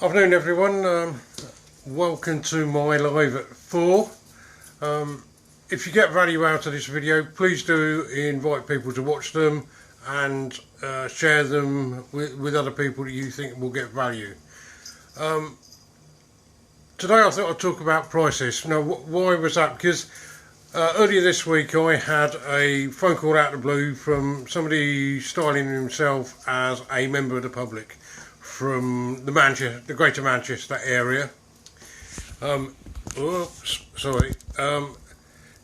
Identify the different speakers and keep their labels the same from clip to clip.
Speaker 1: Afternoon everyone, welcome to my live at 4. If you get value out of this video, please do invite people to watch them and share them with other people that you think will get value. Today I thought I'd talk about prices. Now why was that? Because earlier this week I had a phone call out of the blue from somebody styling himself as a member of the public from the Greater Manchester area.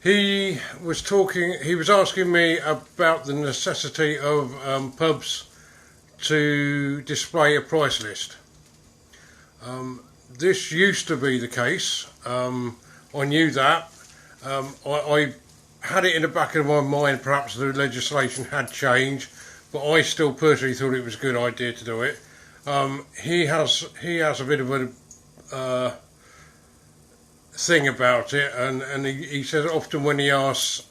Speaker 1: He was asking me about the necessity of pubs to display a price list. This used to be the case. I knew that. I had it in the back of my mind, perhaps the legislation had changed, but I still personally thought it was a good idea to do it. He has a bit of a thing about it, and he says often when he goes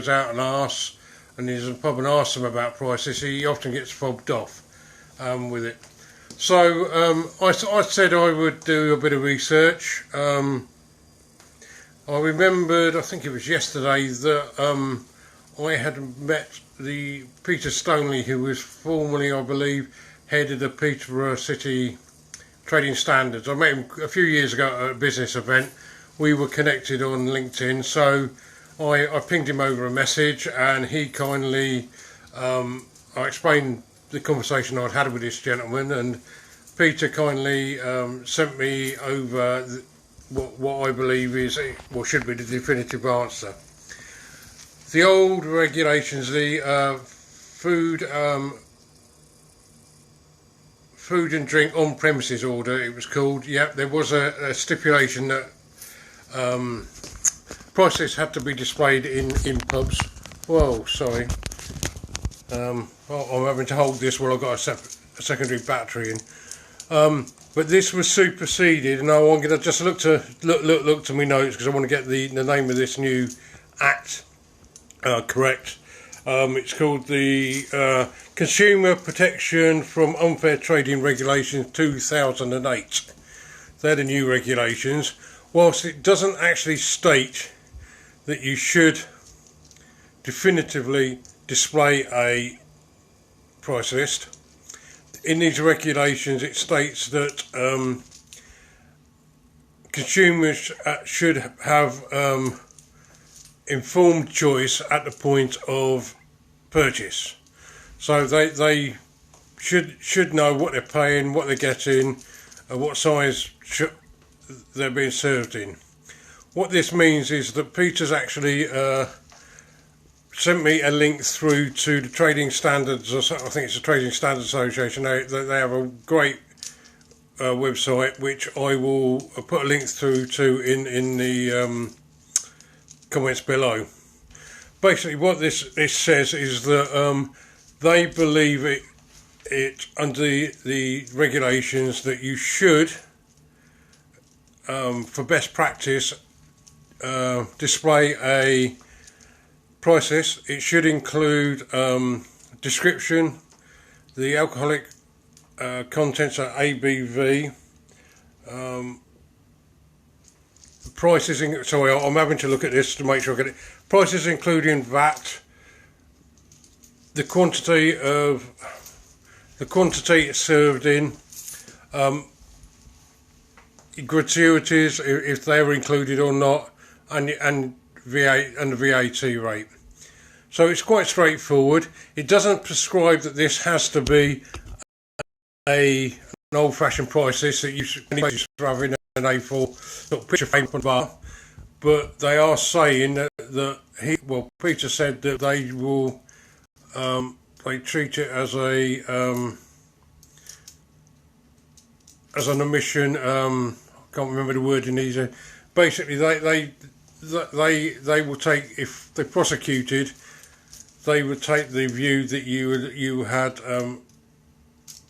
Speaker 1: out and asks, and he's in a pub and asks them about prices, he often gets fobbed off with it. So I said I would do a bit of research. I remembered, I think it was yesterday, that I had met the Peter Stoneley, who was formerly, I believe, head of the Peterborough City Trading Standards. I met him a few years ago at a business event. We were connected on LinkedIn, so I pinged him over a message, and he kindly, I explained the conversation I'd had with this gentleman, and Peter kindly sent me over what I believe is, what should be the definitive answer. The old regulations, the food and drink on premises order, it was called. Yep, there was a stipulation that prices had to be displayed in pubs. Whoa, sorry. I'm having to hold this while I've got a secondary battery in. But this was superseded, and now I'm going to just look to my notes because I want to get the name of this new act correct. It's called the Consumer Protection from Unfair Trading Regulations 2008. They're the new regulations. Whilst it doesn't actually state that you should definitively display a price list, in these regulations it states that consumers should have informed choice at the point of purchase. So they should know what they're paying, what they're getting, what size they're being served in. What this means is that Peter's actually sent me a link through to the Trading Standards, I think it's the Trading Standards Association. They have a great website, which I will put a link through to in the comments below. Basically what this says is that they believe it under the regulations that you should, for best practice, display a price list. It should include description, the alcoholic contents are ABV, prices, sorry, I'm having to look at this to make sure I get it. Prices including VAT, the quantity served in, gratuities if they're included or not, and the VAT rate. So it's quite straightforward. It doesn't prescribe that this has to be an old-fashioned price list that you should have in an A4 little picture frame on the bar, but they are saying that Peter said that they will they treat it as an omission. I can't remember the word in these. Basically, they will take, if they're prosecuted, they would take the view that you had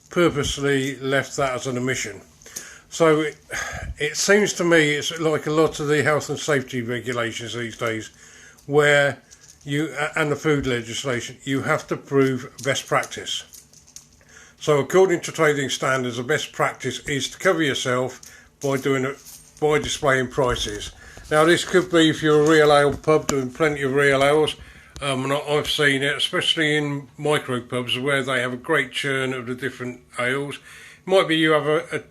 Speaker 1: purposely left that as an omission. So it seems to me it's like a lot of the health and safety regulations these days, where and the food legislation, you have to prove best practice. So according to trading standards, the best practice is to cover yourself by displaying prices. Now this could be if you're a real ale pub doing plenty of real ales, and I've seen it especially in micro pubs where they have a great churn of the different ales. It might be you have a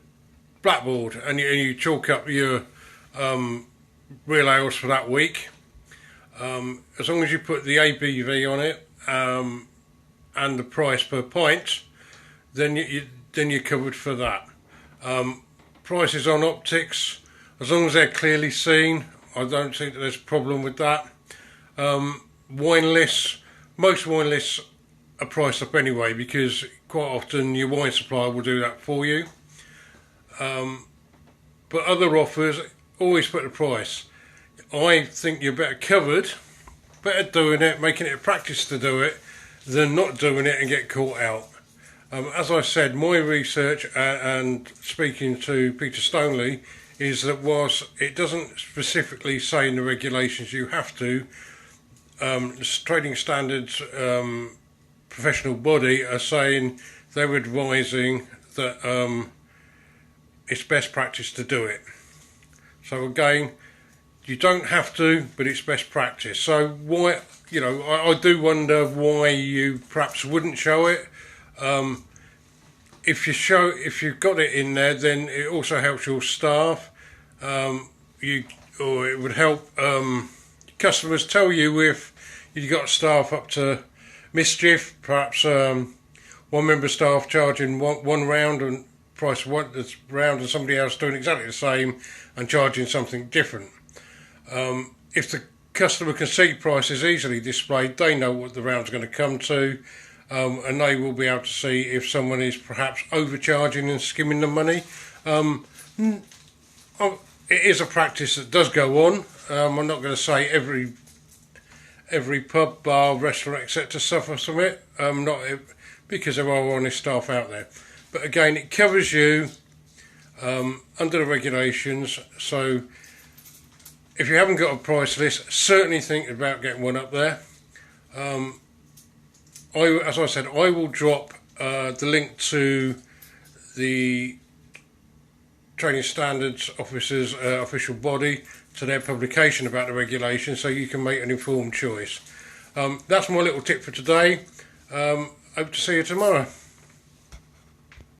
Speaker 1: blackboard and you chalk up your real ales for that week. As long as you put the ABV on it and the price per pint, then you're covered for that. Prices on optics, as long as they're clearly seen, I don't think that there's a problem with that. Wine lists, most wine lists are priced up anyway because quite often your wine supplier will do that for you. But other offers, always put the price. I think you're better covered, better doing it, making it a practice to do it, than not doing it and get caught out. As I said, my research and speaking to Peter Stoneley is that whilst it doesn't specifically say in the regulations you have to, trading standards professional body are saying they're advising that it's best practice to do it. So again, you don't have to, but it's best practice. So why, I do wonder why you perhaps wouldn't show it. If you've got it in there, then it also helps your staff. Or it would help customers tell you if you've got staff up to mischief. Perhaps one member of staff charging one round and price one that's round, and somebody else doing exactly the same and charging something different. If the customer can see prices easily displayed, they know what the round's going to come to, and they will be able to see if someone is perhaps overcharging and skimming the money. It is a practice that does go on. I'm not going to say every pub, bar, restaurant, etc. suffers from it. Because there are honest staff out there. But again, it covers you under the regulations. So if you haven't got a price list, certainly think about getting one up there. As I said, I will drop the link to the Trading Standards Officers official body, to their publication about the regulations, so you can make an informed choice. That's my little tip for today. Hope to see you tomorrow.